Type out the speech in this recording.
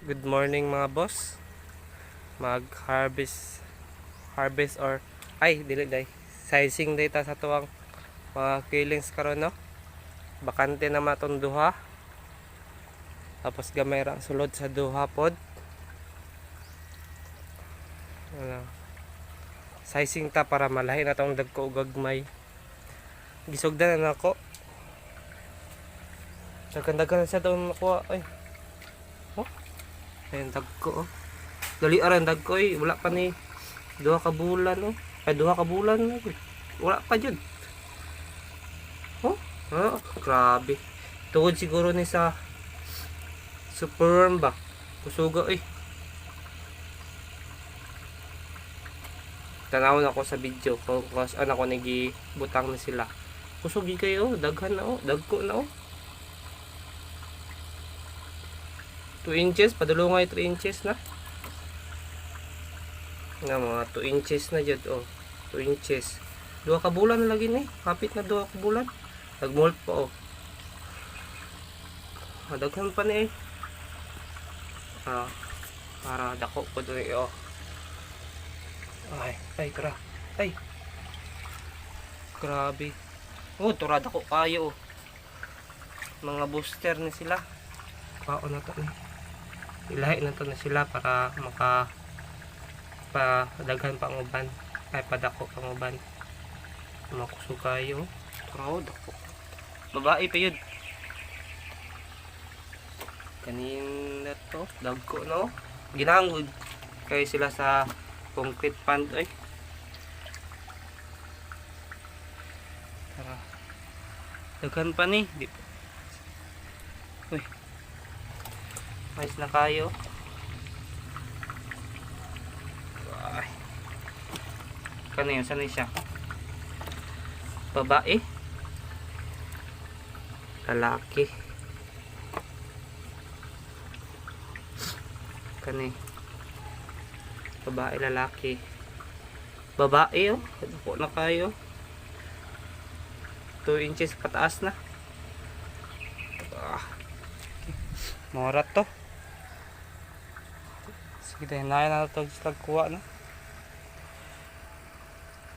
Good morning mga boss. Mag-harvest or dili day. Sizing data sa tuwang mga killings karon no. Bakante na matong duha. Tapos gamay ra ang sulod sa duha pod. Ano. Sizing ta para malahi na tong dagko ug gagmay. Gisugdan na nako. Dagan-dagan sa tong nakuha ay. Oh. Ayun dagko oh. Dali aran dagko ay wala pa ni duha ka bulan oh. Ay duha ka bulan na. Wala pa jud. Oh, grabe. Tungod siguro ni sa superworm ba. Kusuga eh. Tanawon ako sa video kung ano ko nagi butang na sila. Kusugi kayo, daghan na oh, dagko na oh. 2 inches, padulungay 3 inches na. Nga mga 2 inches na jud oh. 2 inches. Duha ka bulan na lagi ni. Kapit na duha ka bulan. Nagmolt pa oh. Daghan pa ni eh. Para dako ko doon oh. Ay, grabe. Oh, turad ako kayo oh. Mga booster ni sila. Paon na to ni. Ilahi na to na sila para padaghan pang uban. Ay padako pang uban. Makusog kayo. Proud ako. Babae pa yun. Kanina to. Dagko no. Ginangod kayo sila sa concrete pond. Ay. Tara. Daghan pa ni. Uy. Mais na kayo. Ay. Kanina saan siya? Babae. Lalaki. Kani. Babae, lalaki. Babae oh. Po na kayo. 2 inches pataas na. Morat to. Sige tayo na ito. Kuha na.